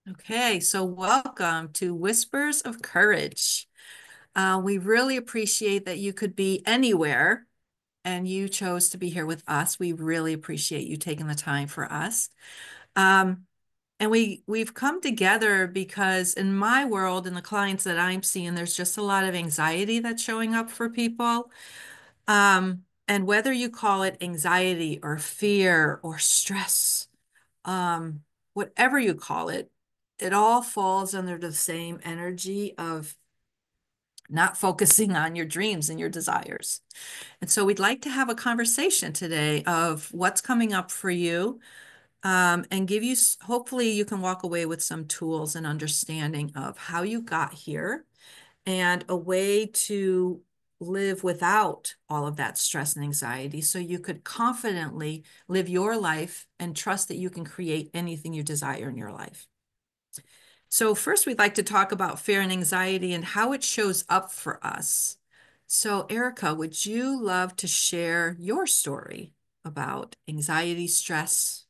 Okay, so welcome to Whispers of Courage. We really appreciate that you could be anywhere and you chose to be here with us. We really appreciate you taking the time for us. Um, and we've come together because in my world and the clients that I'm seeing, there's just a lot of anxiety that's showing up for people. And whether you call it anxiety or fear or stress, um, whatever you call it, it all falls under the same energy of not focusing on your dreams and your desires. And so we'd like to have a conversation today of what's coming up for you, and give you, hopefully you can walk away with some tools and understanding of how you got here and a way to live without all of that stress and anxiety so you could confidently live your life and trust that you can create anything you desire in your life. So first, we'd like to talk about fear and anxiety and how it shows up for us. So Erica, would you love to share your story about anxiety, stress,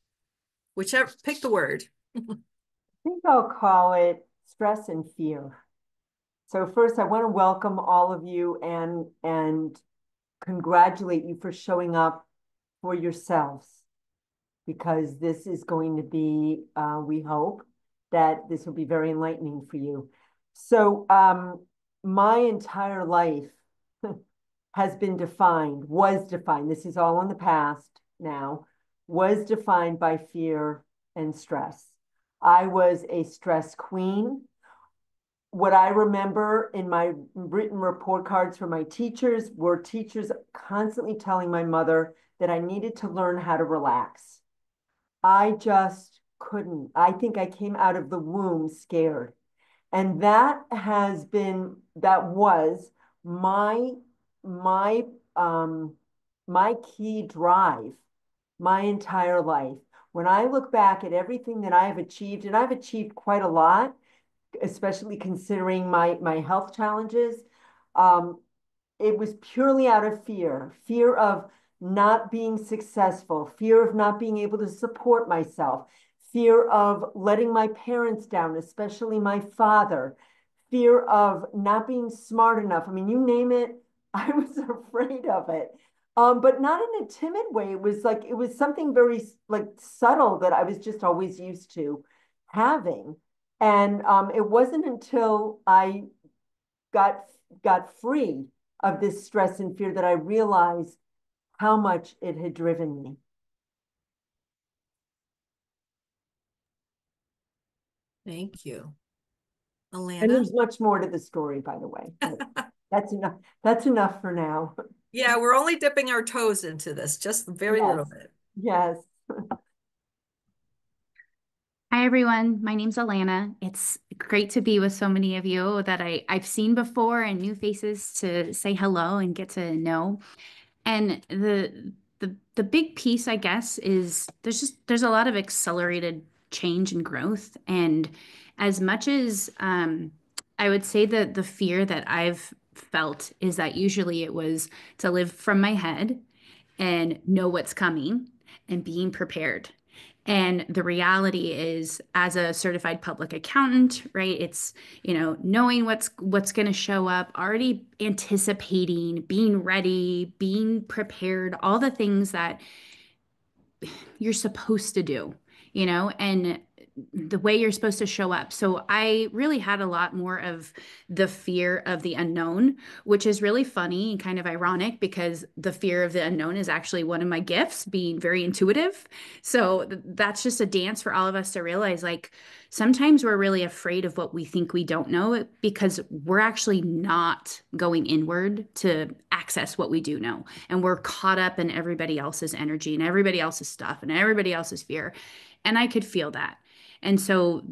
whichever, pick the word. Think I'll call it stress and fear. So first, I want to welcome all of you and congratulate you for showing up for yourselves because this is going to be, we hope that this will be very enlightening for you. So my entire life has been defined, was defined. This is all in the past now, was defined by fear and stress. I was a stress queen. What I remember in my written report cards from my teachers were teachers constantly telling my mother that I needed to learn how to relax. I just couldn't. I think I came out of the womb scared. And that was my, my, um, my key drive my entire life. When I look back at everything that I have achieved, and I've achieved quite a lot, especially considering my health challenges. Um, it was purely out of fear, fear of not being successful, fear of not being able to support myself, fear of letting my parents down, especially my father, fear of not being smart enough. I mean, you name it, I was afraid of it. But not in a timid way. It was something very like subtle that I was just always used to having. And it wasn't until I got got free of this stress and fear that I realized how much it had driven me. Thank you. And Alana? there's much more to the story, by the way, but that's enough. That's enough for now. Yeah, we're only dipping our toes into this, just very little Yes, bit. yes. Hi everyone, my name's Alana. It's great to be with so many of you that I've seen before and new faces to say hello and get to know. And the big piece, I guess, is there's a lot of accelerated change and growth. And as much as I would say that the fear that I've felt is that usually it was to live from my head and know what's coming and being prepared. And the reality is, as a certified public accountant, right? It's, knowing what's going to show up, already anticipating, being ready, being prepared, all the things that you're supposed to do, and the way you're supposed to show up. So I really had a lot more of the fear of the unknown, which is really funny and kind of ironic because the fear of the unknown is actually one of my gifts, being very intuitive. So that's just a dance for all of us to realize like sometimes we're really afraid of what we think we don't know because we're actually not going inward to access what we do know. And we're caught up in everybody else's energy and everybody else's stuff and everybody else's fear. And I could feel that. And so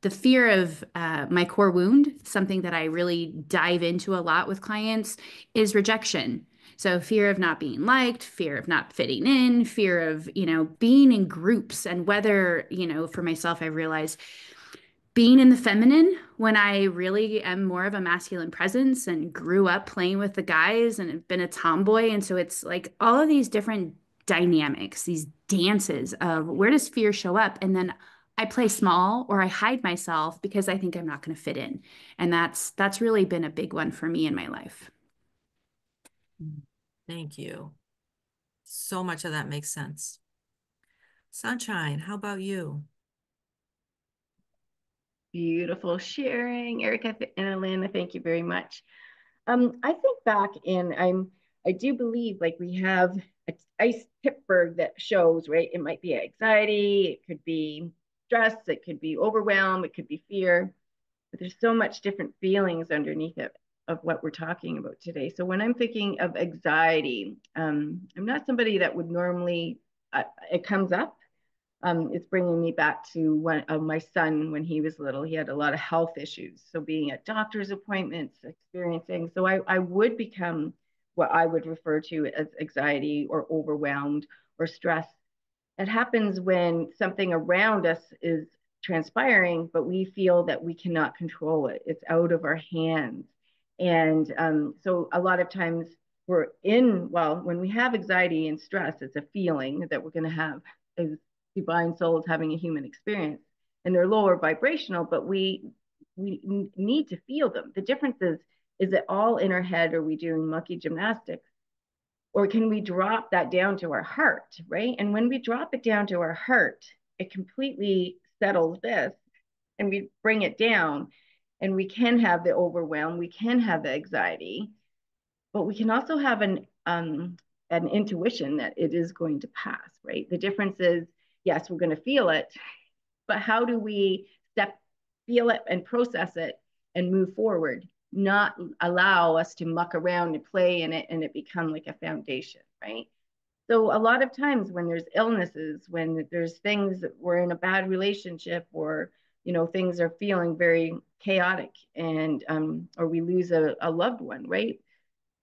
the fear of my core wound, something that I really dive into a lot with clients, is rejection. So fear of not being liked, fear of not fitting in, fear of, being in groups. And whether, for myself, I realized being in the feminine when I really am more of a masculine presence and grew up playing with the guys and have been a tomboy. And so it's like all of these different dynamics, these dances of where does fear show up? And then I play small or I hide myself because I think I'm not going to fit in. And that's really been a big one for me in my life. Thank you. So much of that makes sense. Sunshine, how about you? Beautiful sharing, Erica and Alana. Thank you very much. I think back and I do believe like we have a ice tipberg that shows, right? It might be anxiety, it could be stress, it could be overwhelm, it could be fear, but there's so much different feelings underneath it of what we're talking about today. So when I'm thinking of anxiety, I'm not somebody that would normally, it comes up. It's bringing me back to my son when he was little. He had a lot of health issues. So being at doctor's appointments, experiencing, so I would become what I would refer to as anxiety or overwhelmed or stress. It happens when something around us is transpiring, but we feel that we cannot control it. It's out of our hands. And so a lot of times well, when we have anxiety and stress, it's a feeling that we're going to have as divine souls having a human experience. And they're lower vibrational, but we need to feel them. The difference is it all in our head? Are we doing monkey gymnastics? Or can we drop that down to our heart, right? And when we drop it down to our heart, it completely settles this and we bring it down and we can have the overwhelm, we can have the anxiety, but we can also have an intuition that it is going to pass, right? The difference is, yes, we're going to feel it, but how do we feel it and process it and move forward, not allow us to muck around and play in it and it become like a foundation, right? So a lot of times when there's illnesses, when there's things that we're in a bad relationship or, things are feeling very chaotic and, or we lose a loved one, right?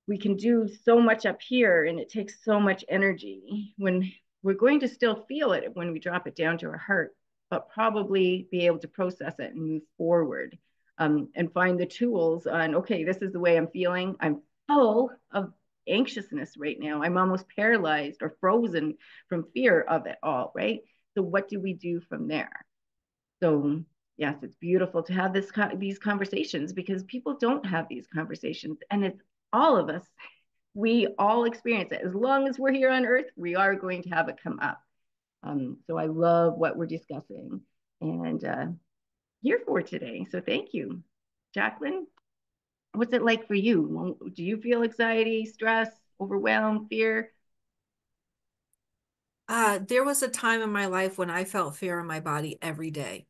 We can do so much up here and it takes so much energy when we're going to still feel it when we drop it down to our heart, but probably be able to process it and move forward, and find the tools on, okay, this is the way I'm feeling. I'm full of anxiousness right now. I'm almost paralyzed or frozen from fear of it all, right? So what do we do from there? So yes, it's beautiful to have these conversations because people don't have these conversations, and it's all of us. We all experience it. As long as we're here on Earth, we are going to have it come up. So I love what we're discussing and here for today. So thank you, Jacqueline. What's it like for you? Do you feel anxiety, stress, overwhelmed, fear? There was a time in my life when I felt fear in my body every day.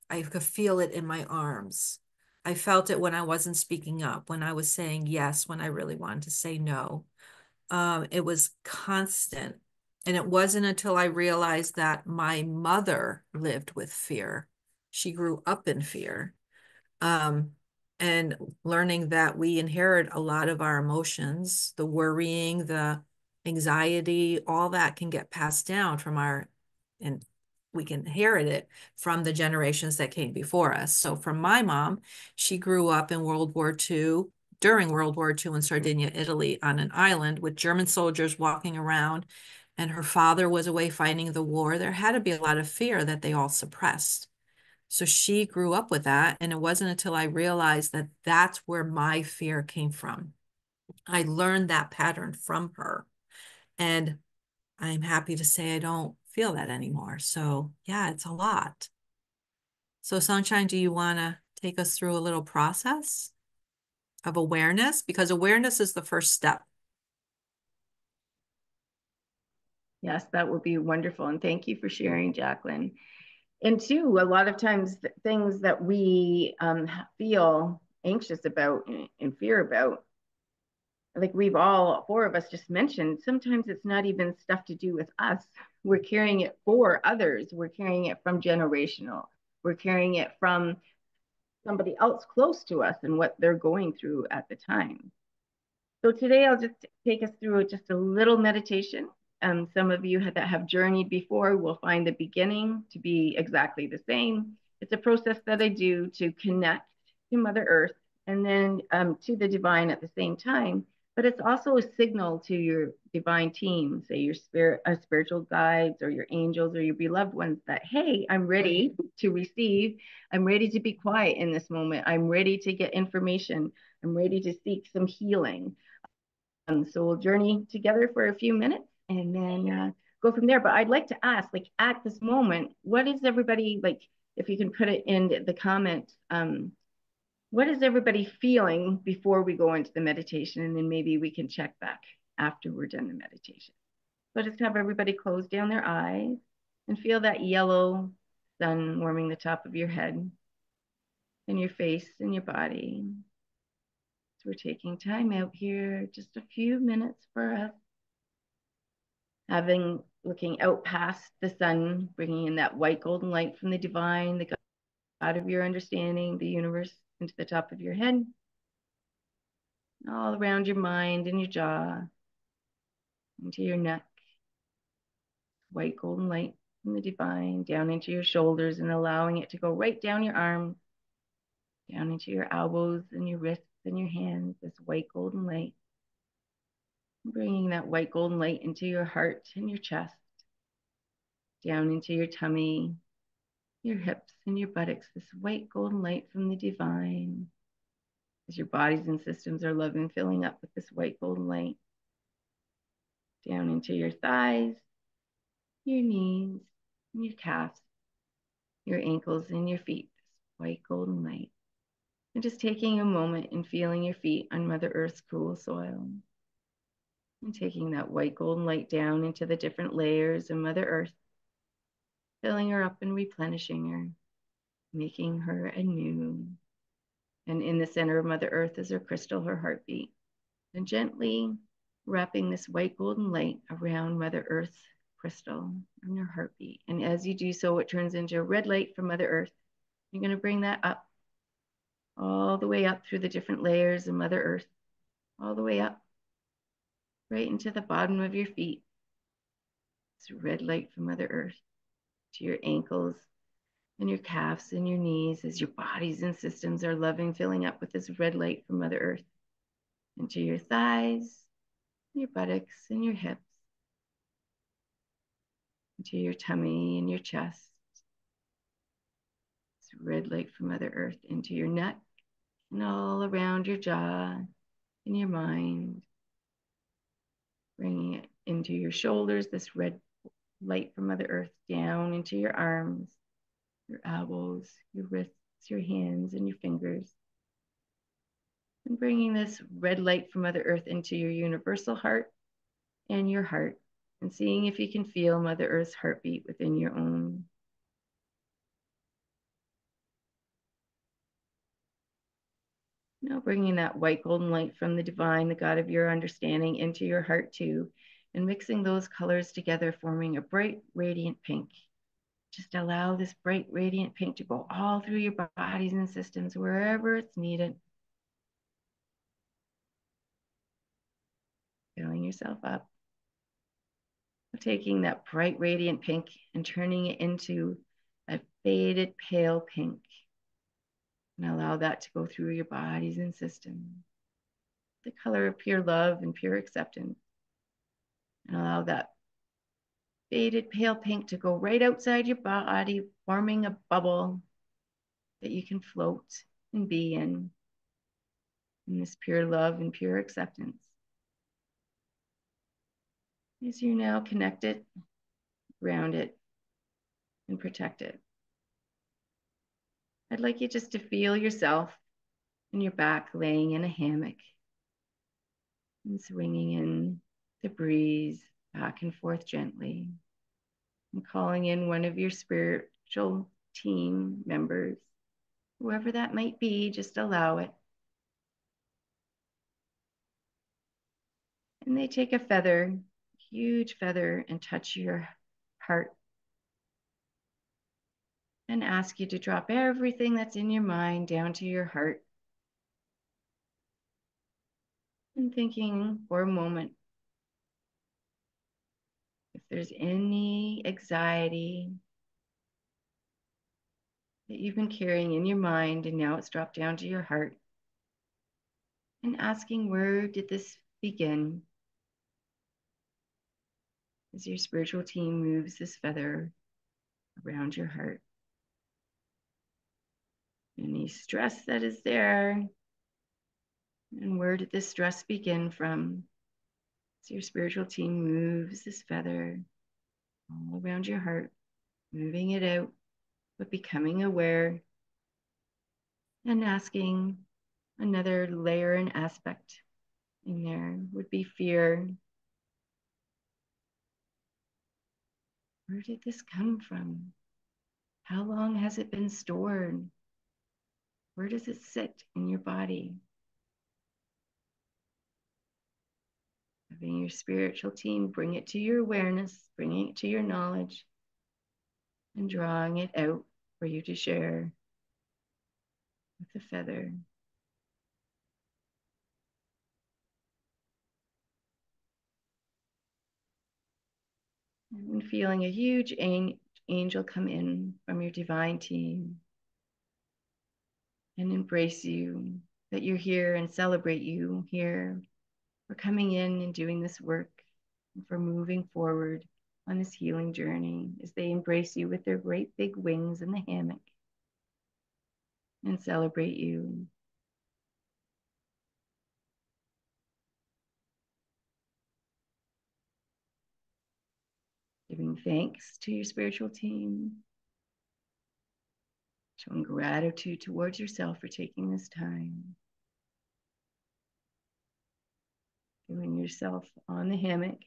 I could feel it in my arms. I felt it when I wasn't speaking up, when I was saying yes, when I really wanted to say no. It was constant. And it wasn't until I realized that my mother lived with fear. She grew up in fear. Um, and learning that we inherit a lot of our emotions, the worrying, the anxiety, all that can get passed down from and we can inherit it from the generations that came before us. So from my mom, she grew up in World War II, during World War II in Sardinia, Italy, on an island with German soldiers walking around, and her father was away fighting the war. There had to be a lot of fear that they all suppressed. So she grew up with that. And it wasn't until I realized that that's where my fear came from. I learned that pattern from her. And I'm happy to say I don't feel that anymore. So yeah, it's a lot. So Sunshine, do you want to take us through a little process of awareness? Because awareness is the first step. Yes, that would be wonderful. And thank you for sharing, Jacqueline. And two, a lot of times things that we feel anxious about and fear about, like we've all four of us just mentioned, sometimes it's not even stuff to do with us. We're carrying it for others. We're carrying it from generational. We're carrying it from somebody else close to us and what they're going through at the time. So today I'll just take us through just a little meditation. Some of you that have journeyed before will find the beginning to be exactly the same. It's a process that I do to connect to Mother Earth and then to the divine at the same time, but it's also a signal to your divine team, say your spiritual guides or your angels or your beloved ones, that, hey, I'm ready to receive. I'm ready to be quiet in this moment. I'm ready to get information. I'm ready to seek some healing. So we'll journey together for a few minutes and then go from there. But I'd like to ask, like at this moment, what is everybody, like, if you can put it in the comments, what is everybody feeling before we go into the meditation? And then maybe we can check back after we're done the meditation. So just have everybody close down their eyes and feel that yellow sun warming the top of your head and your face and your body. So we're taking time out here, just a few minutes for us. Looking out past the sun, bringing in that white golden light from the divine, the God of your understanding, the universe, into the top of your head, all around your mind and your jaw, into your neck, white golden light from the divine, down into your shoulders, and allowing it to go right down your arms, down into your elbows and your wrists and your hands, this white golden light. Bringing that white golden light into your heart and your chest, down into your tummy, your hips and your buttocks, this white golden light from the divine, as your bodies and systems are loving, filling up with this white golden light, down into your thighs, your knees, and your calves, your ankles and your feet, this white golden light. And just taking a moment and feeling your feet on Mother Earth's cool soil. And taking that white golden light down into the different layers of Mother Earth, filling her up and replenishing her, making her anew. And in the center of Mother Earth is her crystal, her heartbeat. And gently wrapping this white golden light around Mother Earth's crystal and her heartbeat. And as you do so, it turns into a red light from Mother Earth. You're going to bring that up, all the way up through the different layers of Mother Earth, all the way up, right into the bottom of your feet. It's a red light from Mother Earth to your ankles and your calves and your knees, as your bodies and systems are loving, filling up with this red light from Mother Earth, into your thighs, your buttocks and your hips, into your tummy and your chest. It's red light from Mother Earth into your neck and all around your jaw and your mind, bringing it into your shoulders, this red light from Mother Earth, down into your arms, your elbows, your wrists, your hands, and your fingers. And bringing this red light from Mother Earth into your universal heart and your heart, and seeing if you can feel Mother Earth's heartbeat within your own. Now bringing that white golden light from the divine, the God of your understanding, into your heart too, and mixing those colors together, forming a bright, radiant pink. Just allow this bright, radiant pink to go all through your bodies and systems, wherever it's needed. Filling yourself up. Taking that bright, radiant pink and turning it into a faded, pale pink. And allow that to go through your bodies and systems. The color of pure love and pure acceptance. And allow that faded, pale pink to go right outside your body, forming a bubble that you can float and be in this pure love and pure acceptance. As you're now connected, grounded, and protected. I'd like you just to feel yourself and your back laying in a hammock and swinging in the breeze back and forth gently, and calling in one of your spiritual team members, whoever that might be. Just allow it. And they take a feather, huge feather, and touch your heart and ask you to drop everything that's in your mind down to your heart. And thinking for a moment, if there's any anxiety that you've been carrying in your mind and now it's dropped down to your heart, and asking, where did this begin as your spiritual team moves this feather around your heart. Any stress that is there, and where did this stress begin from? As your spiritual team moves this feather all around your heart, moving it out, but becoming aware and asking another layer and aspect in there would be fear. Where did this come from? How long has it been stored? Where does it sit in your body? Having your spiritual team bring it to your awareness, bringing it to your knowledge, and drawing it out for you to share with the feather. And feeling a huge angel come in from your divine team and embrace you, that you're here, and celebrate you here for coming in and doing this work and for moving forward on this healing journey as they embrace you with their great big wings in the hammock and celebrate you. Giving thanks to your spiritual team, showing gratitude towards yourself for taking this time. Feeling yourself on the hammock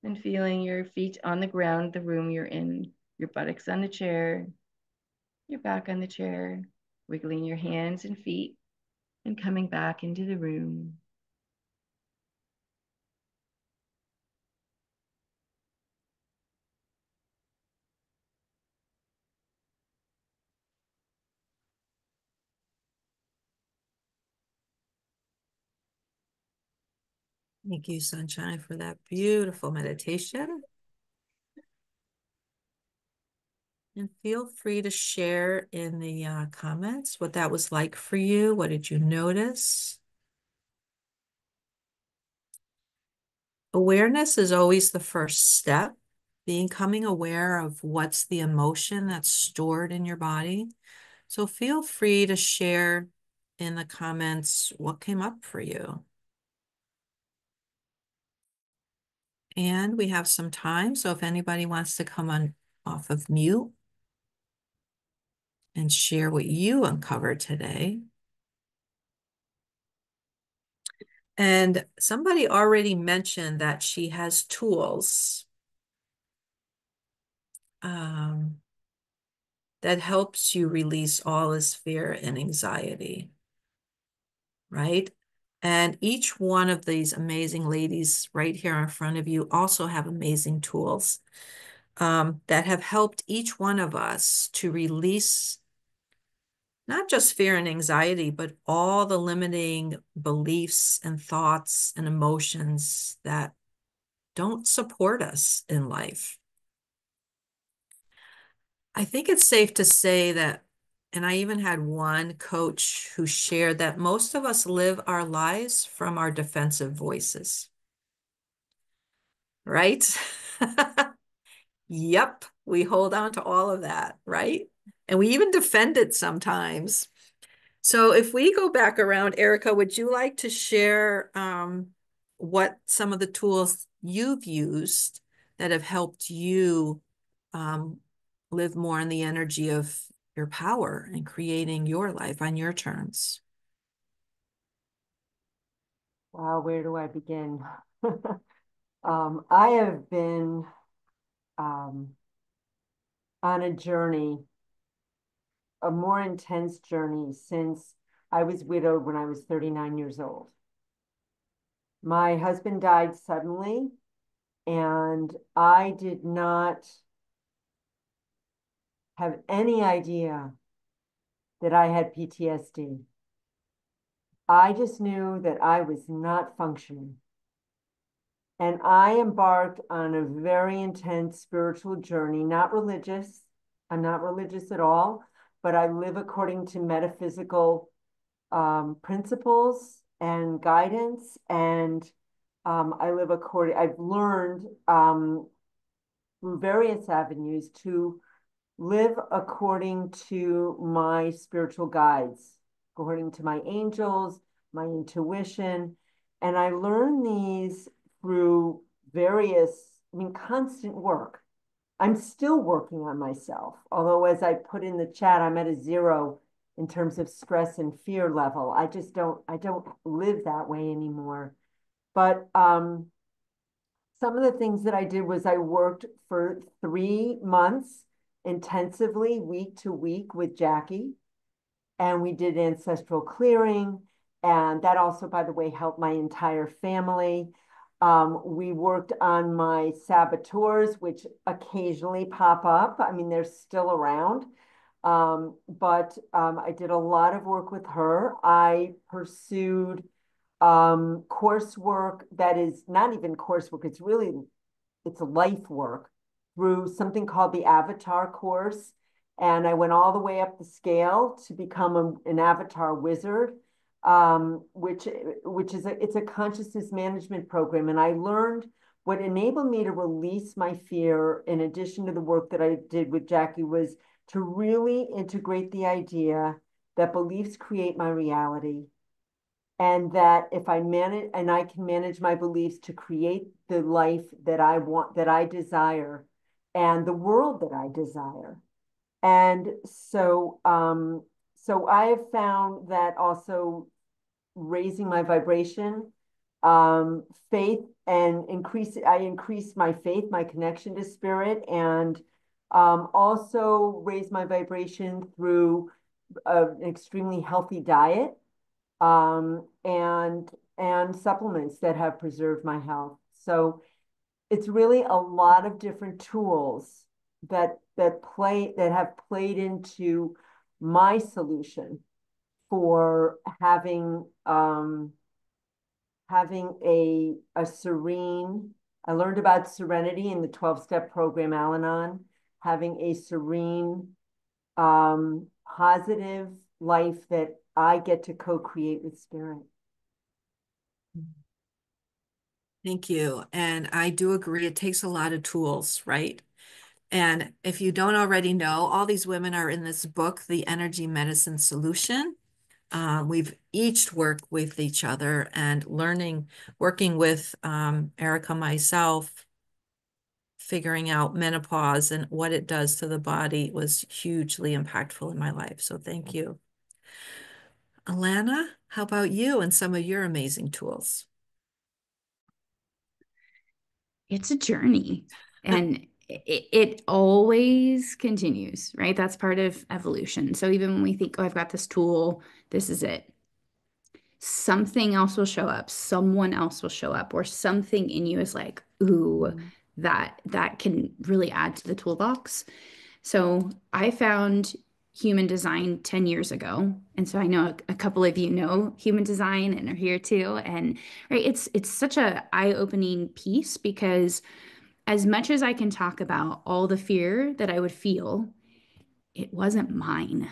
and feeling your feet on the ground, the room you're in, your buttocks on the chair, your back on the chair, wiggling your hands and feet and coming back into the room. Thank you, Sunshine, for that beautiful meditation. And feel free to share in the comments what that was like for you. What did you notice? Awareness is always the first step. Becoming aware of what's the emotion that's stored in your body. So feel free to share in the comments what came up for you. And we have some time, so if anybody wants to come on off of mute and share what you uncovered today. And somebody already mentioned that she has tools that helps you release all this fear and anxiety, right? And each one of these amazing ladies right here in front of you also have amazing tools that have helped each one of us to release not just fear and anxiety, but all the limiting beliefs and thoughts and emotions that don't support us in life. I think it's safe to say that, and I even had one coach who shared that most of us live our lives from our defensive voices, right? Yep, we hold on to all of that, right? And we even defend it sometimes. So if we go back around, Erica, would you like to share what some of the tools you've used that have helped you live more in the energy of your power and creating your life on your terms? Wow, where do I begin? I have been on a journey, a more intense journey since I was widowed when I was 39 years old. My husband died suddenly, and I did not have any idea that I had PTSD. I just knew that I was not functioning. And I embarked on a very intense spiritual journey, not religious. I'm not religious at all, but I live according to metaphysical principles and guidance. And I've learned through various avenues to live according to my spiritual guides, according to my angels, my intuition. And I learned these through constant work. I'm still working on myself. Although, as I put in the chat, I'm at a zero in terms of stress and fear level. I don't live that way anymore. But some of the things that I did was I worked for 3 months intensively, week to week with Jackie, and we did ancestral clearing. And that also, by the way, helped my entire family. We worked on my saboteurs, which occasionally pop up. I mean, they're still around. But I did a lot of work with her. I pursued coursework that is not even coursework, it's life work through something called the Avatar course. And I went all the way up the scale to become an Avatar wizard, which is it's a consciousness management program. And I learned what enabled me to release my fear, in addition to the work that I did with Jackie, was to really integrate the idea that beliefs create my reality, and that if I manage and I can manage my beliefs to create the life that I want, that I desire, and the world that I desire. And so I have found that also raising my vibration, faith, and I increase my faith, my connection to spirit, and also raise my vibration through an extremely healthy diet, and supplements that have preserved my health. So it's really a lot of different tools that have played into my solution for having a serene. I learned about serenity in the 12-step program Al-Anon, having a serene, positive life that I get to co-create with spirit. Thank you. And I do agree, it takes a lot of tools, right? And if you don't already know, all these women are in this book, The Energy Medicine Solution. We've each worked with each other and working with Erica, myself, figuring out menopause and what it does to the body was hugely impactful in my life. So thank you. Alana, how about you and some of your amazing tools? It's a journey, and it always continues, right? That's part of evolution. So even when we think, oh, I've got this tool, this is it, something else will show up, someone else will show up, or something in you is like, ooh, that can really add to the toolbox. So I found human design 10 years ago. And so I know a couple of you know human design and are here too. And right, it's such a eye-opening piece, because as much as I can talk about all the fear that I would feel, it wasn't mine.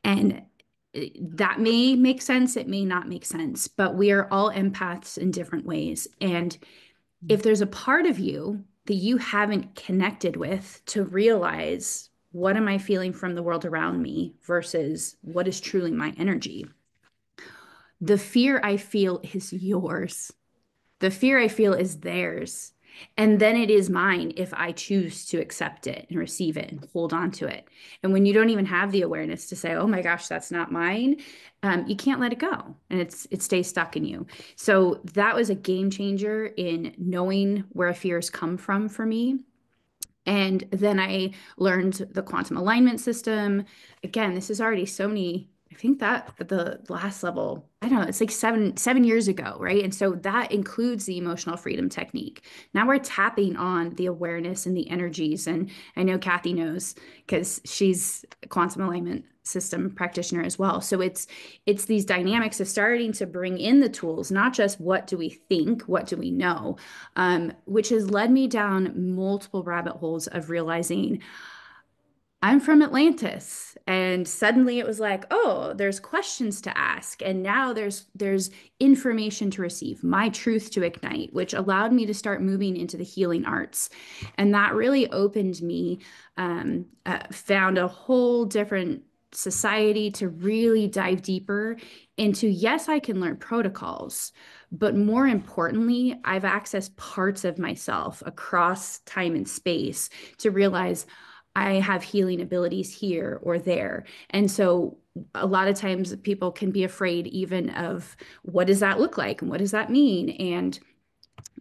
And that may make sense, it may not make sense, but we are all empaths in different ways. And if there's a part of you that you haven't connected with to realize, what am I feeling from the world around me versus what is truly my energy? The fear I feel is yours. The fear I feel is theirs. And then it is mine if I choose to accept it and receive it and hold on to it. And when you don't even have the awareness to say, oh my gosh, that's not mine, you can't let it go. And it stays stuck in you. So that was a game changer in knowing where fears come from for me. And then I learned the quantum alignment system. Again, this is already so many, I think that the last level, I don't know, it's like seven years ago, right? And so that includes the emotional freedom technique. Now we're tapping on the awareness and the energies. And I know Kathy knows, because she's a quantum alignment system practitioner as well. So it's these dynamics of starting to bring in the tools, not just what do we think, what do we know, which has led me down multiple rabbit holes of realizing I'm from Atlantis, and suddenly it was like, oh, there's questions to ask, and now there's information to receive, my truth to ignite, which allowed me to start moving into the healing arts, and that really opened me. Found a whole different society to really dive deeper into. Yes, I can learn protocols, but more importantly, I've accessed parts of myself across time and space to realize I have healing abilities here or there. And so a lot of times people can be afraid even of what does that look like and what does that mean? And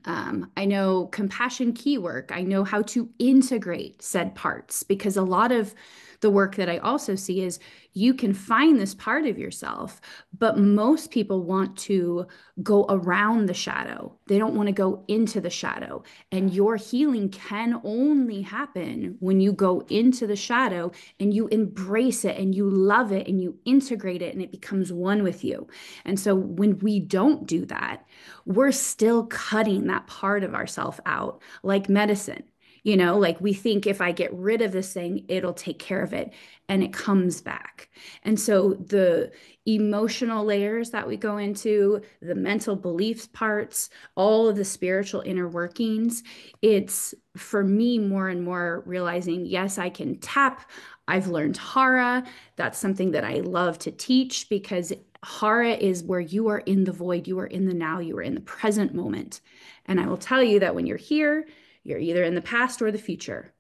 I know compassion key work. I know how to integrate said parts because a lot of the work that I also see is you can find this part of yourself, but most people want to go around the shadow. They don't want to go into the shadow. And your healing can only happen when you go into the shadow and you embrace it and you love it and you integrate it and it becomes one with you. And so when we don't do that, we're still cutting that part of ourself out, like medicine. Like we think if I get rid of this thing, it'll take care of it, and it comes back. And so the emotional layers that we go into, the mental beliefs parts, all of the spiritual inner workings, it's for me more and more realizing, yes, I can tap. I've learned Hara. That's something that I love to teach because Hara is where you are in the void, you are in the now, you are in the present moment. And I will tell you that when you're here, you're either in the past or the future.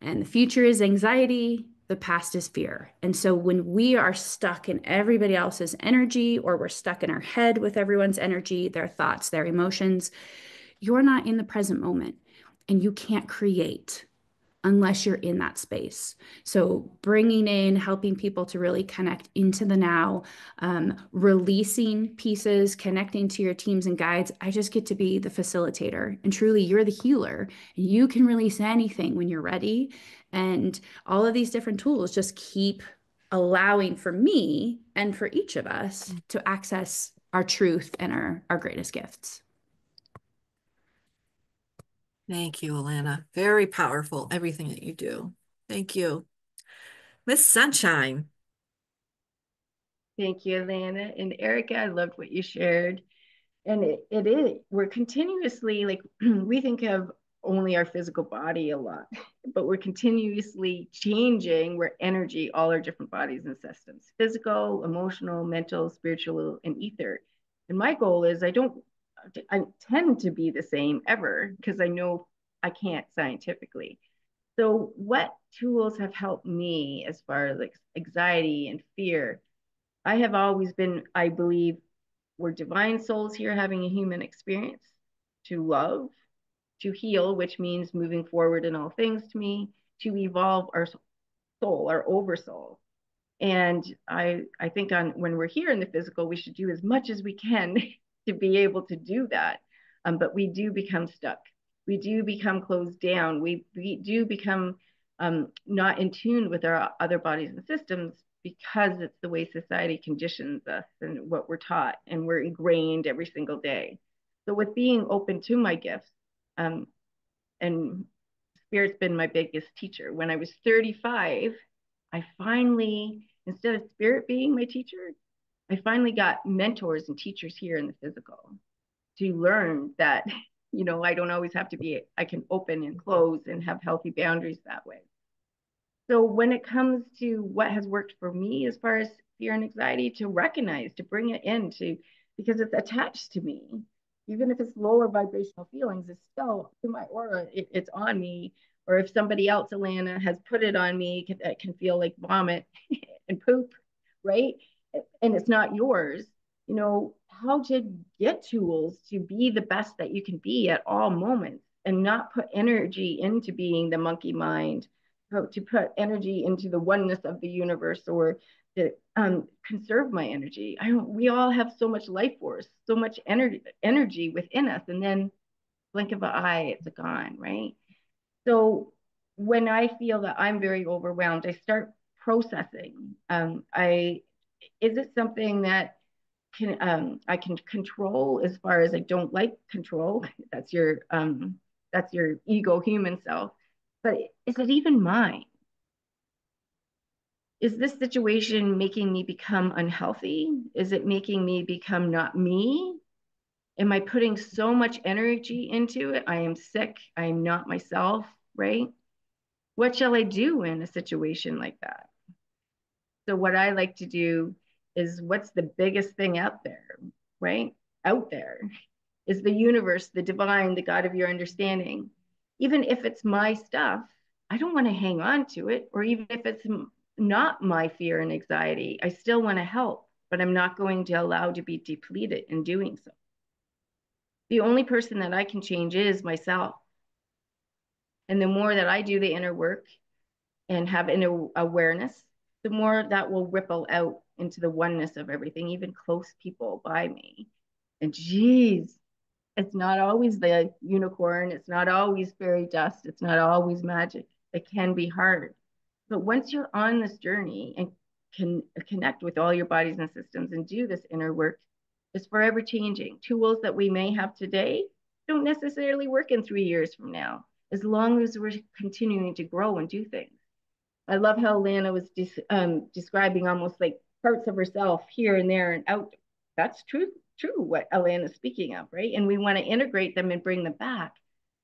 And the future is anxiety, the past is fear. And so when we are stuck in everybody else's energy, or we're stuck in our head with everyone's energy, their thoughts, their emotions, you're not in the present moment and you can't create unless you're in that space. So bringing in, helping people to really connect into the now, releasing pieces, connecting to your teams and guides. I just get to be the facilitator, and truly you're the healer. You can release anything when you're ready. And all of these different tools just keep allowing for me and for each of us to access our truth and our greatest gifts. Thank you, Alana. Very powerful, everything that you do. Thank you. Miss Sunshine. Thank you, Alana. And Erica, I loved what you shared. And it is, we're continuously like, we think of only our physical body a lot, but we're continuously changing. We're energy, all our different bodies and systems, physical, emotional, mental, spiritual, and ether. And my goal is I tend to be the same ever because I know I can't scientifically. So what tools have helped me as far as like anxiety and fear? I have always been, I believe, we're divine souls here having a human experience to love, to heal, which means moving forward in all things to me, to evolve our soul, our oversoul. And I think on when we're here in the physical, we should do as much as we can to be able to do that. But we do become stuck. We do become closed down. We do become not in tune with our other bodies and systems because it's the way society conditions us and what we're taught, and we're ingrained every single day. So with being open to my gifts, and Spirit's been my biggest teacher. When I was 35, I finally, instead of Spirit being my teacher, I finally got mentors and teachers here in the physical to learn that, I don't always have to be, I can open and close and have healthy boundaries that way. So when it comes to what has worked for me as far as fear and anxiety, to recognize, to bring it into, because it's attached to me, even if it's lower vibrational feelings, it's still in my aura, it's on me. Or if somebody else, Alana, has put it on me, it can feel like vomit and poop, right? And it's not yours. How to get tools to be the best that you can be at all moments and not put energy into being the monkey mind, to put energy into the oneness of the universe, or to conserve my energy. We all have so much life force, so much energy within us, and then blink of an eye, it's gone, right? So when I feel that I'm very overwhelmed, I start processing. Is it something that I can control, as far as I don't like control? That's your ego human self. But is it even mine? Is this situation making me become unhealthy? Is it making me become not me? Am I putting so much energy into it? I am sick. I am not myself, right? What shall I do in a situation like that? So, what I like to do is what's the biggest thing out there, right? Out there is the universe, the divine, the God of your understanding. Even if it's my stuff, I don't want to hang on to it. Or even if it's not my fear and anxiety, I still want to help, but I'm not going to allow to be depleted in doing so. The only person that I can change is myself. And the more that I do the inner work and have inner awareness, the more that will ripple out into the oneness of everything, even close people by me. And geez, it's not always the unicorn. It's not always fairy dust. It's not always magic. It can be hard. But once you're on this journey and can connect with all your bodies and systems and do this inner work, it's forever changing. Tools that we may have today don't necessarily work in 3 years from now, as long as we're continuing to grow and do things. I love how Lana was describing almost like parts of herself here and there and out. That's true what Alana's speaking of, right? And we want to integrate them and bring them back.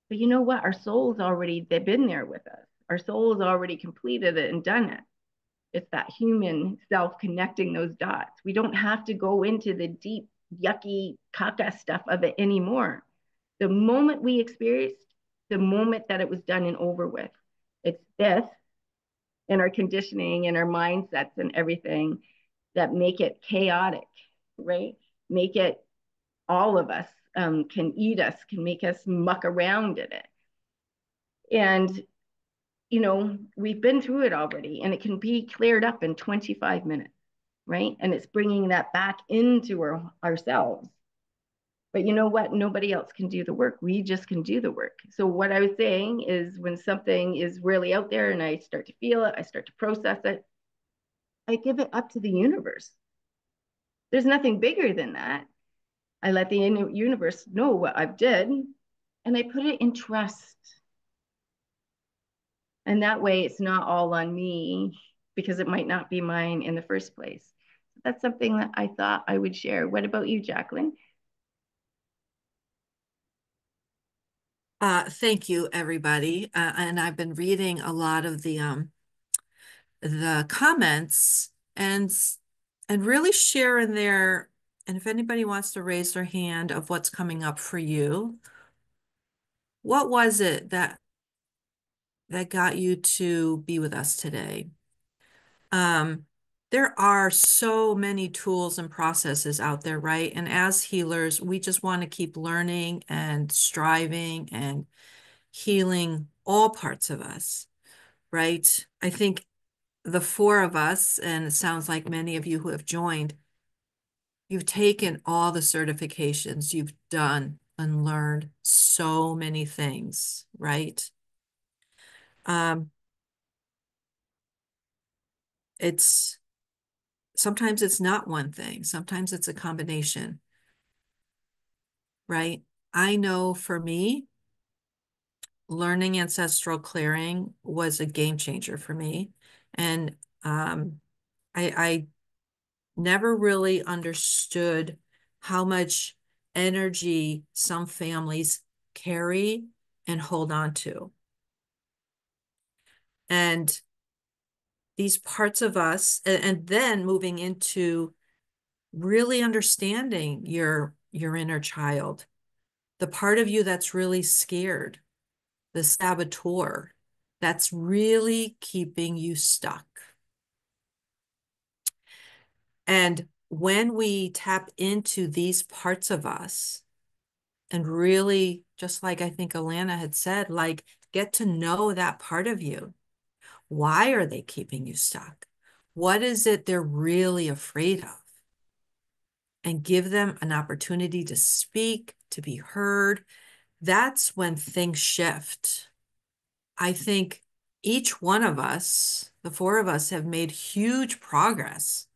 But you know what? Our soul's already, they've been there with us. Our soul's already completed it and done it. It's that human self connecting those dots. We don't have to go into the deep, yucky, caca stuff of it anymore. The moment we experienced, the moment that it was done and over with, it's this and our conditioning and our mindsets and everything that make it chaotic, right? Make it all of us can eat us, can make us muck around in it. And, you know, we've been through it already and it can be cleared up in 25 minutes, right? And it's bringing that back into ourselves. But you know what? Nobody else can do the work. We just can do the work. So what I was saying is when something is really out there and I start to feel it, I start to process it, I give it up to the universe. There's nothing bigger than that. I let the universe know what I've did and I put it in trust. And that way it's not all on me because it might not be mine in the first place. That's something that I thought I would share. What about you, Jacqueline? Thank you, everybody. And I've been reading a lot of the comments and really sharing their, and if anybody wants to raise their hand of what's coming up for you, what was it that got you to be with us today? There are so many tools and processes out there, right? And as healers, we just want to keep learning and striving and healing all parts of us, right? I think the four of us, and it sounds like many of you who have joined, you've taken all the certifications, you've done and learned so many things, right? Um, it's sometimes it's not one thing, sometimes it's a combination, right? I know for me, learning ancestral clearing was a game changer for me. And I never really understood how much energy some families carry and hold on to. And these parts of us, and then moving into really understanding your inner child, the part of you that's really scared, the saboteur, that's really keeping you stuck. And when we tap into these parts of us and really, just like I think Alana had said, like get to know that part of you. Why are they keeping you stuck? What is it they're really afraid of? And give them an opportunity to speak, to be heard. That's when things shift. I think each one of us, the four of us, have made huge progress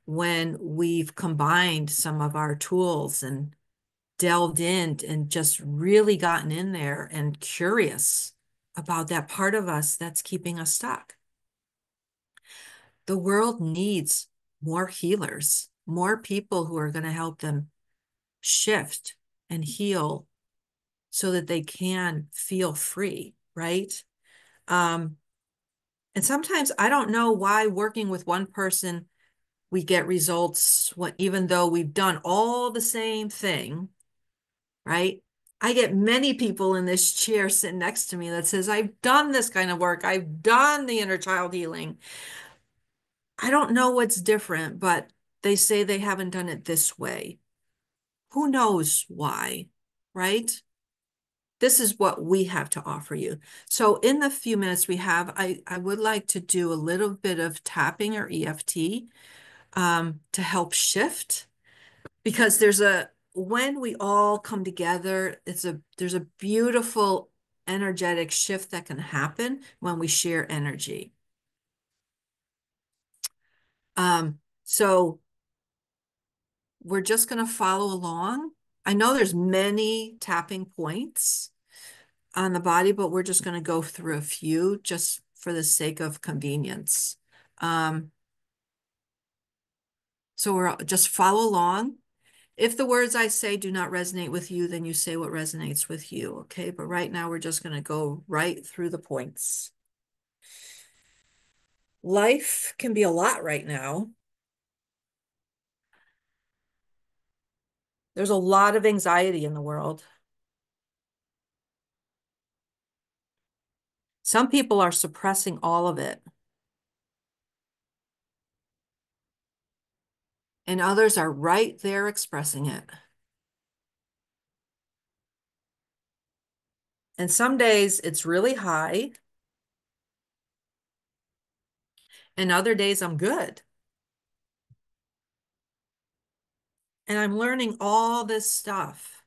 when we've combined some of our tools and delved in and just really gotten in there and curious about that part of us that's keeping us stuck. The world needs more healers, more people who are going to help them shift and heal so that they can feel free, right? Um, and sometimes I don't know why working with one person, we get results when, even though we've done all the same thing, right? I get many people in this chair sitting next to me that says, I've done this kind of work. I've done the inner child healing. I don't know what's different, but they say they haven't done it this way. Who knows why, right? This is what we have to offer you. So in the few minutes we have, I would like to do a little bit of tapping or EFT to help shift, because when we all come together, there's a beautiful energetic shift that can happen when we share energy. So we're just going to follow along. I know there's many tapping points on the body, but we're just going to go through a few just for the sake of convenience. So we're just follow along. If the words I say do not resonate with you, then you say what resonates with you, okay? But right now we're just going to go right through the points. Life can be a lot right now. There's a lot of anxiety in the world. Some people are suppressing all of it, and others are right there expressing it. And some days it's really high, and other days I'm good. And I'm learning all this stuff.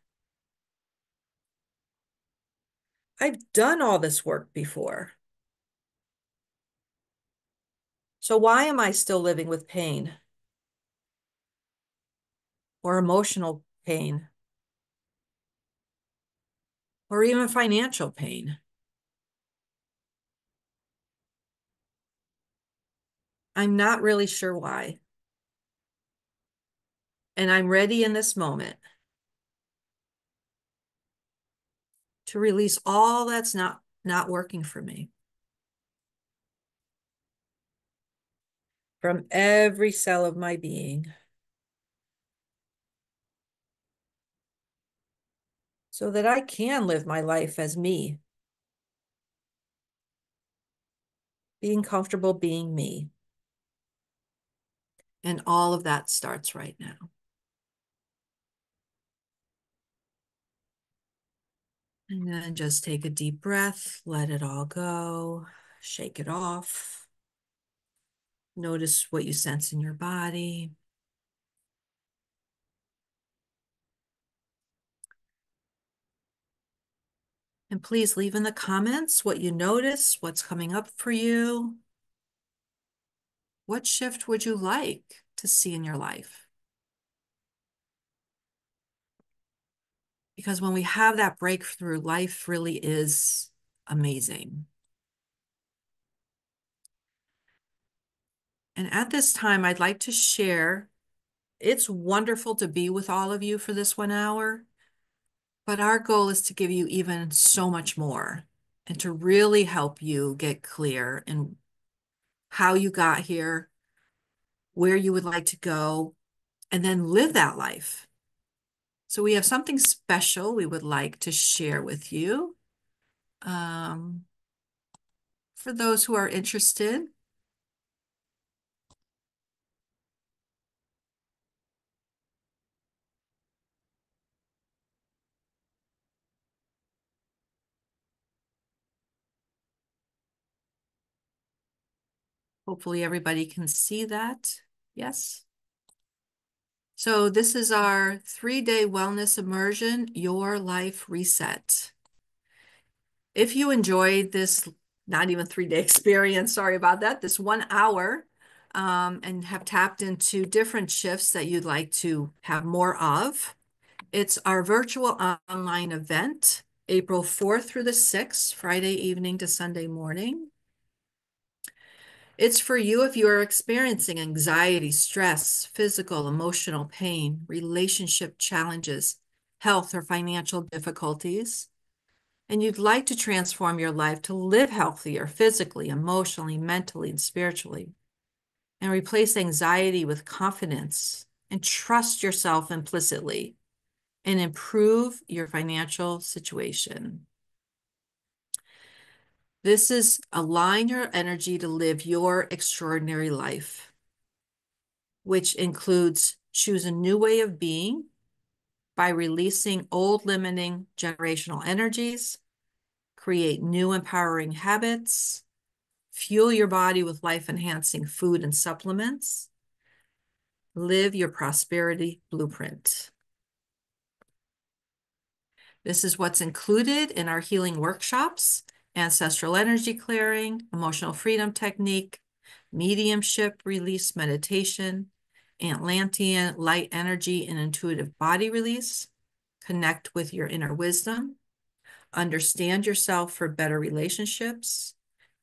I've done all this work before. So why am I still living with pain or emotional pain or even financial pain? I'm not really sure why. And I'm ready in this moment to release all that's not working for me from every cell of my being, so that I can live my life as me, being comfortable being me. And all of that starts right now. And then just take a deep breath, let it all go, shake it off. Notice what you sense in your body. And please leave in the comments what you notice, what's coming up for you. What shift would you like to see in your life? Because when we have that breakthrough, life really is amazing. And at this time, I'd like to share, it's wonderful to be with all of you for this 1 hour, but our goal is to give you even so much more and to really help you get clear in how you got here, where you would like to go, and then live that life. So we have something special we would like to share with you. For those who are interested, hopefully everybody can see that. Yes. So this is our 3-day wellness immersion, Your Life Reset. If you enjoyed this, not even 3-day experience, sorry about that, this 1 hour, and have tapped into different shifts that you'd like to have more of, it's our virtual online event, April 4th through the 6th, Friday evening to Sunday morning. It's for you if you are experiencing anxiety, stress, physical, emotional pain, relationship challenges, health or financial difficulties, and you'd like to transform your life to live healthier physically, emotionally, mentally, and spiritually, and replace anxiety with confidence and trust yourself implicitly and improve your financial situation. This is align your energy to live your extraordinary life, which includes choose a new way of being by releasing old limiting generational energies, create new empowering habits, fuel your body with life-enhancing food and supplements, live your prosperity blueprint. This is what's included in our healing workshops: ancestral energy clearing, emotional freedom technique, mediumship release meditation, Atlantean light energy and intuitive body release, connect with your inner wisdom, understand yourself for better relationships,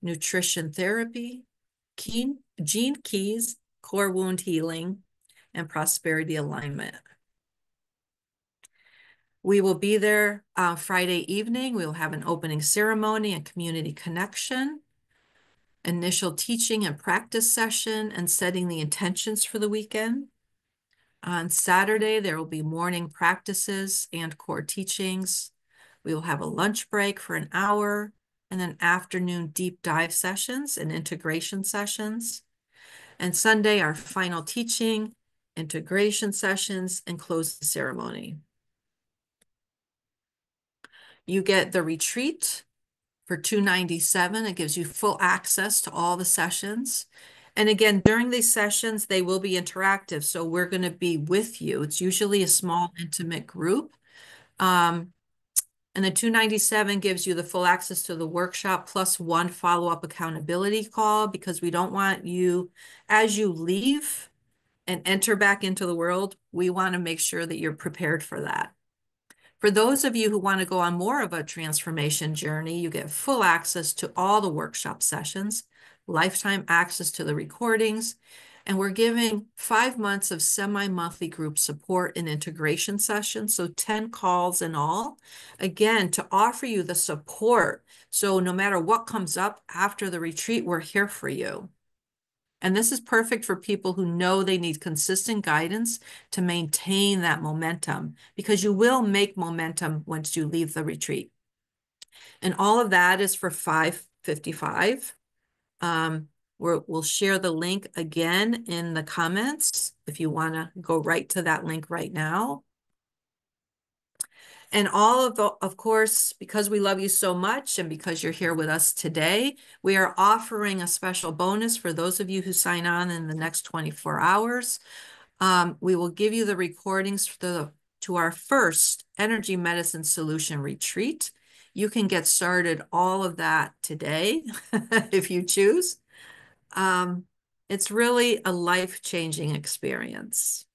nutrition therapy, gene keys, core wound healing, and prosperity alignment. We will be there Friday evening. We will have an opening ceremony and community connection, initial teaching and practice session, and setting the intentions for the weekend. On Saturday, there will be morning practices and core teachings. We will have a lunch break for an hour, and then afternoon deep dive sessions and integration sessions. And Sunday, our final teaching, integration sessions, and close the ceremony. You get the retreat for $297. It gives you full access to all the sessions. And again, during these sessions, they will be interactive. So we're going to be with you. It's usually a small, intimate group. And the $297 gives you the full access to the workshop plus one follow-up accountability call, because we don't want you, as you leave and enter back into the world, we want to make sure that you're prepared for that. For those of you who want to go on more of a transformation journey, you get full access to all the workshop sessions, lifetime access to the recordings, and we're giving 5 months of semi-monthly group support and integration sessions, so 10 calls in all, again, to offer you the support. So no matter what comes up after the retreat, we're here for you. And this is perfect for people who know they need consistent guidance to maintain that momentum, because you will make momentum once you leave the retreat. And all of that is for $555. We'll share the link again in the comments if you want to go right to that link right now. And all of course, because we love you so much and because you're here with us today, we are offering a special bonus for those of you who sign on in the next 24 hours. We will give you the recordings to our first energy medicine solution retreat. You can get started all of that today if you choose. It's really a life-changing experience.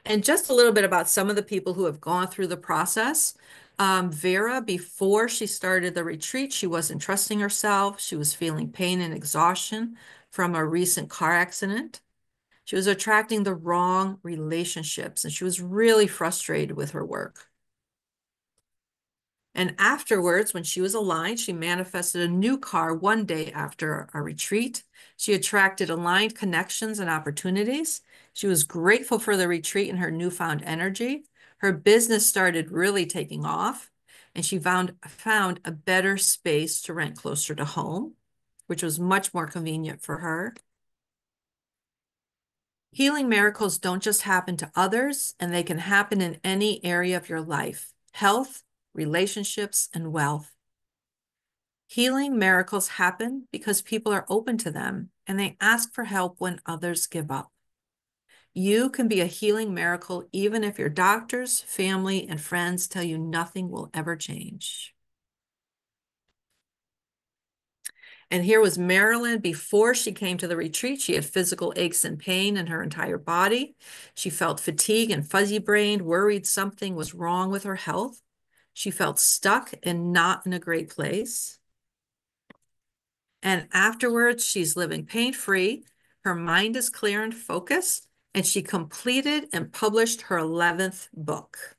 And just a little bit about some of the people who have gone through the process. Vera, before she started the retreat, she wasn't trusting herself. She was feeling pain and exhaustion from a recent car accident. She was attracting the wrong relationships, and she was really frustrated with her work. And afterwards, when she was aligned, she manifested a new car one day after a retreat. She attracted aligned connections and opportunities. She was grateful for the retreat and her newfound energy. Her business started really taking off, and she found a better space to rent closer to home, which was much more convenient for her. Healing miracles don't just happen to others, and they can happen in any area of your life: health, relationships, and wealth. Healing miracles happen because people are open to them and they ask for help when others give up. You can be a healing miracle even if your doctors, family, and friends tell you nothing will ever change. And here was Marilyn before she came to the retreat. She had physical aches and pain in her entire body. She felt fatigue and fuzzy-brained, worried something was wrong with her health. She felt stuck and not in a great place. And afterwards, she's living pain-free. Her mind is clear and focused, and she completed and published her 11th book.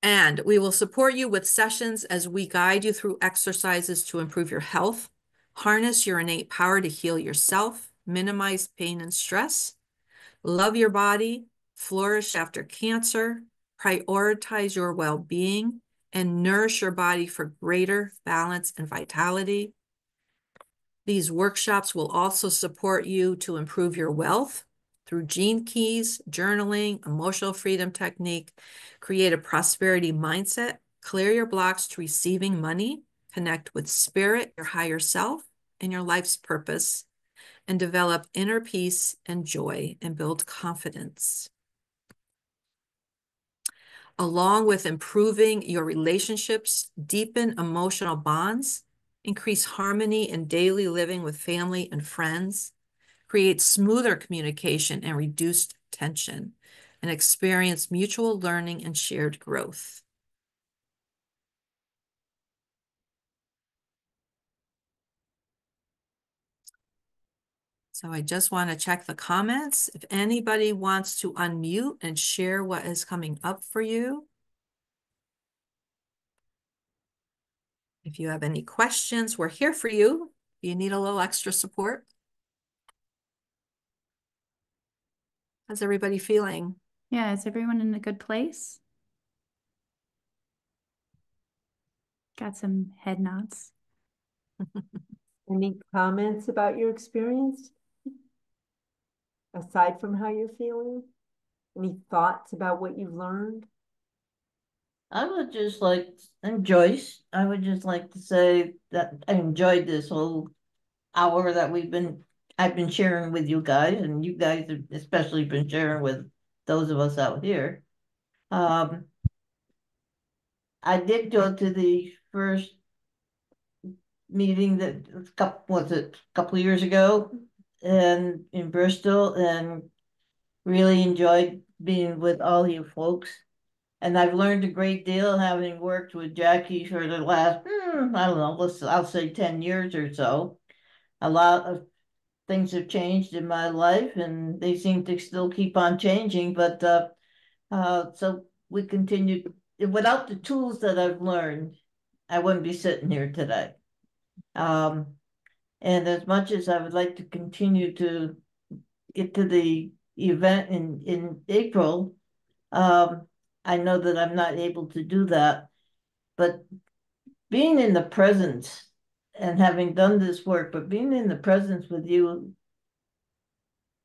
And we will support you with sessions as we guide you through exercises to improve your health, harness your innate power to heal yourself, minimize pain and stress, love your body, flourish after cancer, prioritize your well-being, and nourish your body for greater balance and vitality. These workshops will also support you to improve your wealth through gene keys, journaling, emotional freedom technique, create a prosperity mindset, clear your blocks to receiving money, connect with spirit, your higher self, and your life's purpose, and develop inner peace and joy and build confidence. Along with improving your relationships, deepen emotional bonds, increase harmony in daily living with family and friends, create smoother communication and reduced tension, and experience mutual learning and shared growth. So I just want to check the comments. If anybody wants to unmute and share what is coming up for you. If you have any questions, we're here for you. If you need a little extra support. How's everybody feeling? Yeah, is everyone in a good place? Got some head nods. Any comments about your experience? Aside from how you're feeling? Any thoughts about what you've learned? I would just like, and Joyce, I would just like to say that I enjoyed this whole hour that I've been sharing with you guys, and you guys have especially been sharing with those of us out here. Um, I did go to the first meeting that was it a couple of years ago, and in Bristol, and really enjoyed being with all you folks. And I've learned a great deal having worked with Jackie for the last, I don't know, I'll say 10 years or so. A lot of things have changed in my life and they seem to still keep on changing. But so we continue. Without the tools that I've learned, I wouldn't be sitting here today. Um, and as much as I would like to continue to get to the event in April, um, I know that I'm not able to do that, but being in the presence and having done this work, but being in the presence with you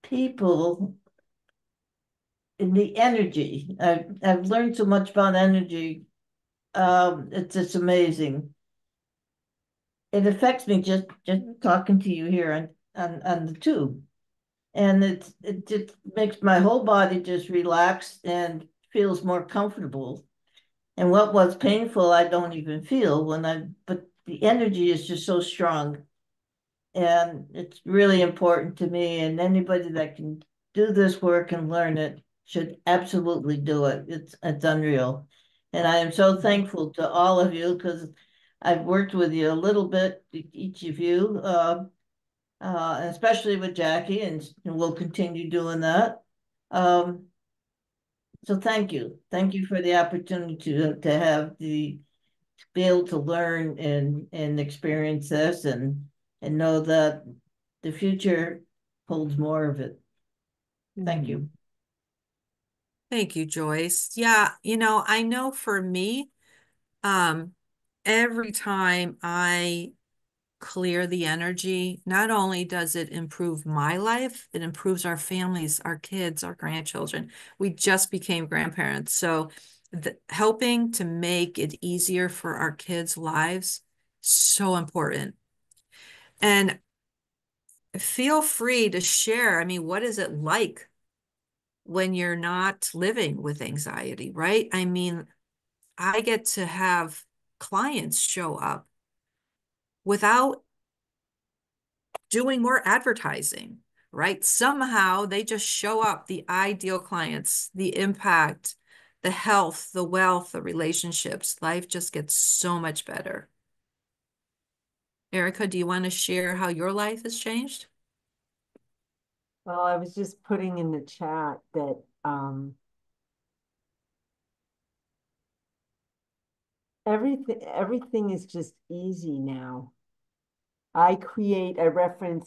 people in the energy, I've learned so much about energy. It's just amazing. It affects me just talking to you here on the tube. And it just makes my whole body just relax and feels more comfortable. And what was painful, I don't even feel but the energy is just so strong. And it's really important to me. And anybody that can do this work and learn it should absolutely do it. It's unreal. And I am so thankful to all of you because I've worked with you a little bit, each of you, especially with Jackie, and we'll continue doing that. Um, so thank you. Thank you for the opportunity to have the be able to learn and experience this and know that the future holds more of it. Thank you. Thank you, Joyce. Yeah, I know for me, um, every time I clear the energy, not only does it improve my life, it improves our families, our kids, our grandchildren. We just became grandparents. So helping to make it easier for our kids' lives, so important. And feel free to share. I mean, what is it like when you're not living with anxiety, right? I mean, I get to have clients show up without doing more advertising, right? Somehow they just show up, the ideal clients, the impact, the health, the wealth, the relationships. Life just gets so much better. Erica, do you want to share how your life has changed? Well, I was just putting in the chat that everything is just easy now. I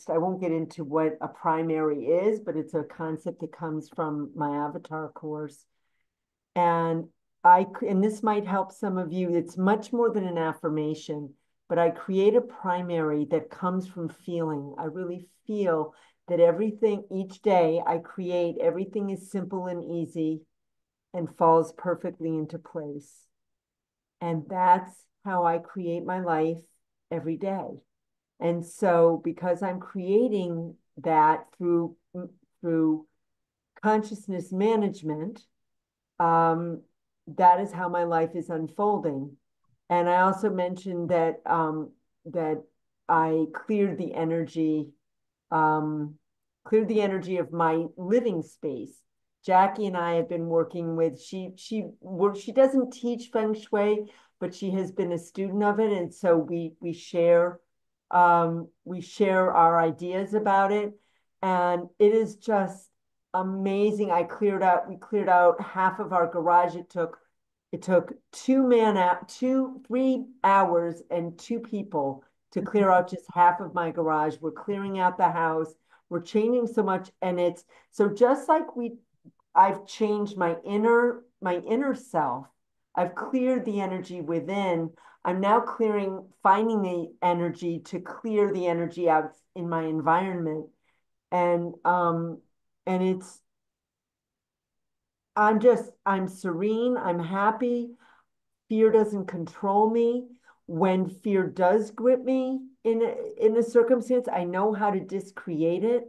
won't get into what a primary is, but it's a concept that comes from my avatar course. And and this might help some of you, it's much more than an affirmation, but I create a primary that comes from feeling. I really feel that everything, each day I create, everything is simple and easy and falls perfectly into place. And that's how I create my life every day. And so because I'm creating that through consciousness management, that is how my life is unfolding. And I also mentioned that I um, cleared the energy of my living space. Jackie and I have been working with, she doesn't teach Feng Shui, but she has been a student of it. And so we share our ideas about it. And it is just amazing. We cleared out half of our garage. It took 3 hours and 2 people to clear out just half of my garage. We're clearing out the house. We're changing so much. And it's so just like I've changed my inner self. I've cleared the energy within. I'm now finding the energy to clear the energy out in my environment. And and it's I'm serene, I'm happy. Fear doesn't control me. When fear does grip me in a circumstance, I know how to discreate it.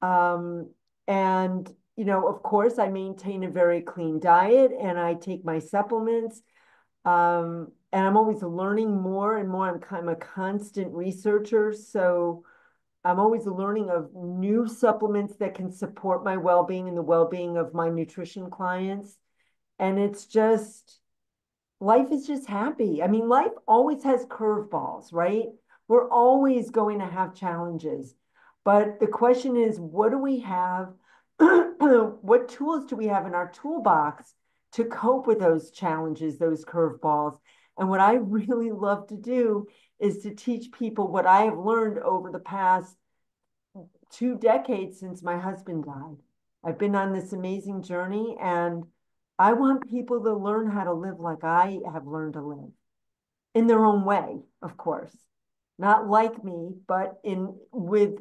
Um, and of course, I maintain a very clean diet and I take my supplements. And I'm always learning more and more. I'm a constant researcher, so I'm always learning of new supplements that can support my well-being and the well-being of my nutrition clients. And life is just happy. I mean, life always has curveballs, right? We're always going to have challenges. But the question is, what do we have? What tools do we have in our toolbox to cope with those challenges, those curveballs? And what I really love to do is to teach people what I have learned over the past 2 decades since my husband died. I've been on this amazing journey and I want people to learn how to live like I have learned to live in their own way, of course. Not like me, but in with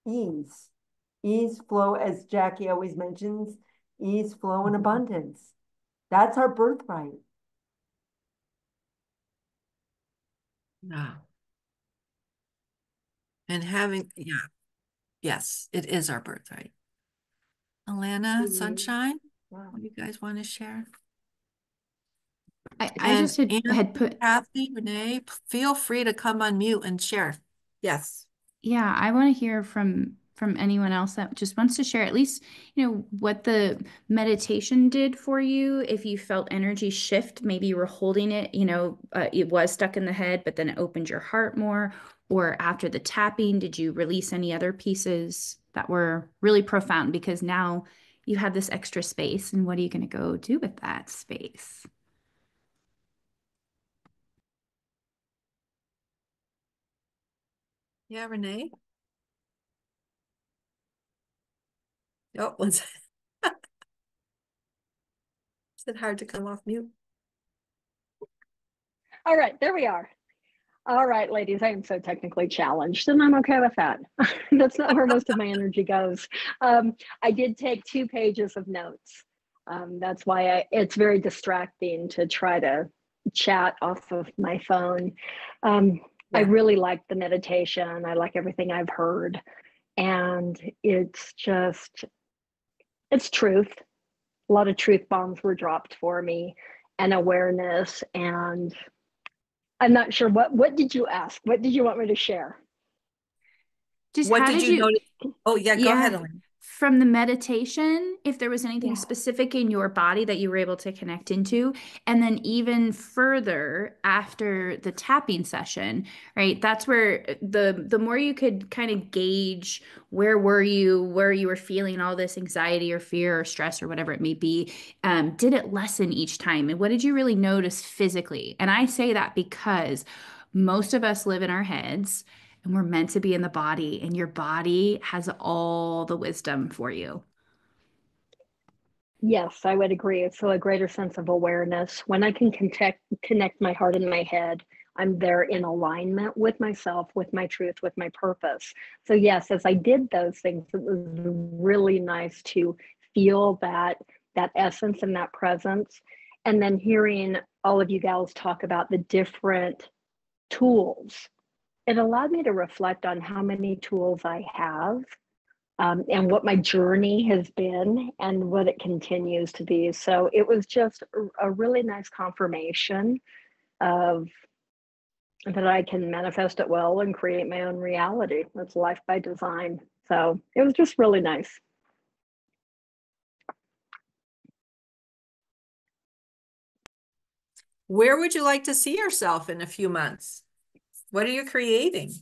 ease. Ease, flow, as Jackie always mentions, ease, flow, and abundance. That's our birthright. Yeah. And yeah, yes, it is our birthright. Alana, Sunshine, Wow. what do you guys want to share? I And just had put, Kathy, Renee, feel free to come on mute and share. Yes. yeah, I want to hear from anyone else that just wants to share at least, what the meditation did for you. If you felt energy shift, maybe you were holding it, it was stuck in the head, but then it opened your heart more. Or after the tapping, did you release any other pieces that were really profound? Because now you have this extra space, and what are you going to go do with that space? Yeah, Renee. Oh, is it hard to come off mute? All right, there we are. All right, ladies, I am so technically challenged, and I'm okay with that. That's not where most of my energy goes. I did take 2 pages of notes. That's why it's very distracting to try to chat off of my phone. I Yeah. really like the meditation. I like everything I've heard. And it's truth. A lot of truth bombs were dropped for me and awareness. And I'm not sure what did you ask? What did you want me to share? Just What how did did you you, notice? Oh, yeah, go ahead, yeah, Elaine. from the meditation, if there was anything Yeah. specific in your body that you were able to connect into, and then even further after the tapping session, right? That's where the more you could kind of gauge where you were feeling all this anxiety or fear or stress or whatever it may be, did it lessen each time? And what did you really notice physically? And I say that because most of us live in our heads and we're meant to be in the body, and your body has all the wisdom for you. Yes, I would agree. It's a greater sense of awareness. When I can connect my heart and my head, I'm there in alignment with myself, with my truth, with my purpose. So yes, as I did those things, it was really nice to feel that essence and that presence. And then hearing all of you gals talk about the different tools, it allowed me to reflect on how many tools I have, and what my journey has been and what it continues to be. So it was just a really nice confirmation of that I can manifest at will and create my own reality. That's life by design. So it was just really nice. Where would you like to see yourself in a few months? What are you creating?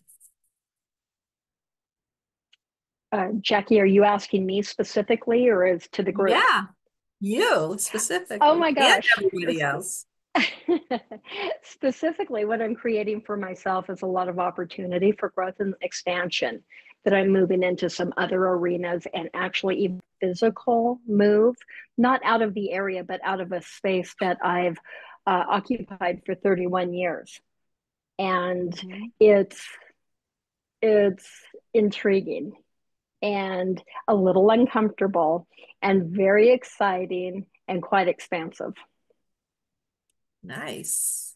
Jackie, are you asking me specifically or is to the group? Yeah, you Oh specifically my and gosh. everybody else. Specifically, what I'm creating for myself is a lot of opportunity for growth and expansion. That I'm moving into some other arenas and actually even physical move, not out of the area, but out of a space that I've occupied for 31 years. And Mhm. it's it's intriguing and a little uncomfortable and very exciting and quite expansive. Nice.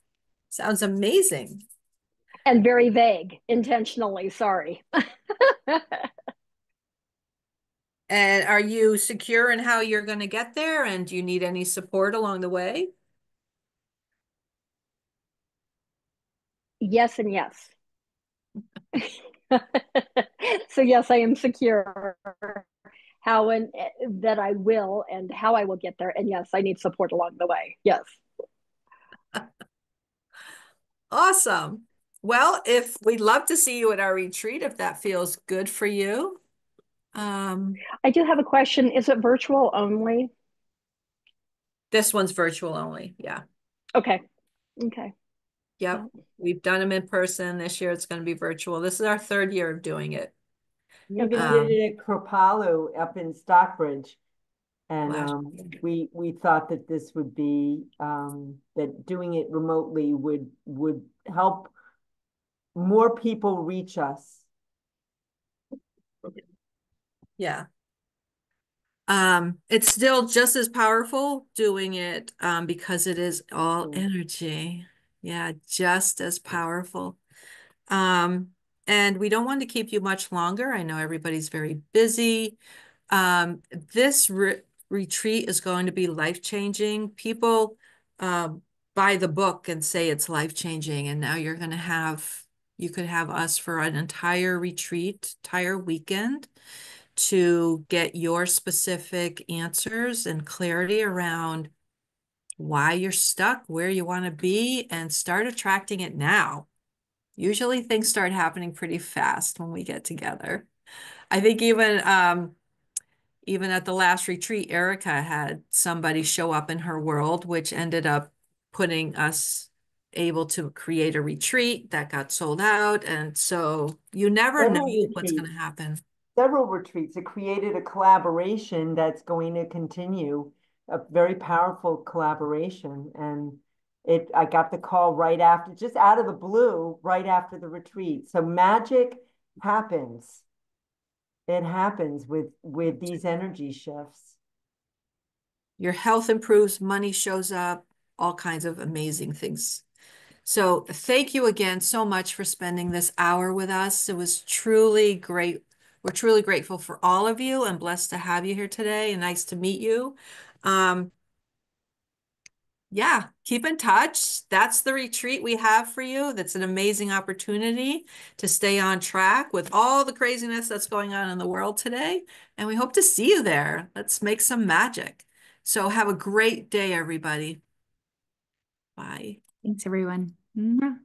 Sounds amazing. And very vague, intentionally, sorry. And are you secure in how you're going to get there? And do you need any support along the way? Yes and yes. So yes, I am secure how and that I will and how I will get there. And yes, I need support along the way. Yes. Awesome. Well, if we'd love to see you at our retreat, if that feels good for you. I do have a question. Is it virtual only? This one's virtual only. Yeah. Okay. Okay. Yep. Yeah. We've done them in person. This year it's going to be virtual. This is our third year of doing it. We even Okay. did it at Kripalu up in Stockbridge. And Last we thought that this would be that doing it remotely would help more people reach us. Yeah. It's still just as powerful doing it because it is all Mm. energy. Yeah, just as powerful. Um, and we don't want to keep you much longer. I know everybody's very busy. This retreat is going to be life-changing. People buy the book and say it's life-changing, and now you could have us for an entire retreat, entire weekend to get your specific answers and clarity around why you're stuck, where you want to be, and start attracting it now. Usually things start happening pretty fast when we get together. I think even at the last retreat, Erica had somebody show up in her world, which ended up putting us able to create a retreat that got sold out. And so you never know Several what's going to retreats, happen. several retreats. It created a collaboration that's going to continue, a very powerful collaboration. And I got the call right after, just out of the blue, right after the retreat. So magic happens. It happens with these energy shifts. Your health improves, money shows up, all kinds of amazing things. So thank you again so much for spending this hour with us. It was truly great. We're truly grateful for all of you and blessed to have you here today and nice to meet you. Um, yeah, keep in touch. That's the retreat we have for you. That's an amazing opportunity to stay on track with all the craziness that's going on in the world today. And we hope to see you there. Let's make some magic. So have a great day, everybody. Bye. Thanks, everyone. Mwah.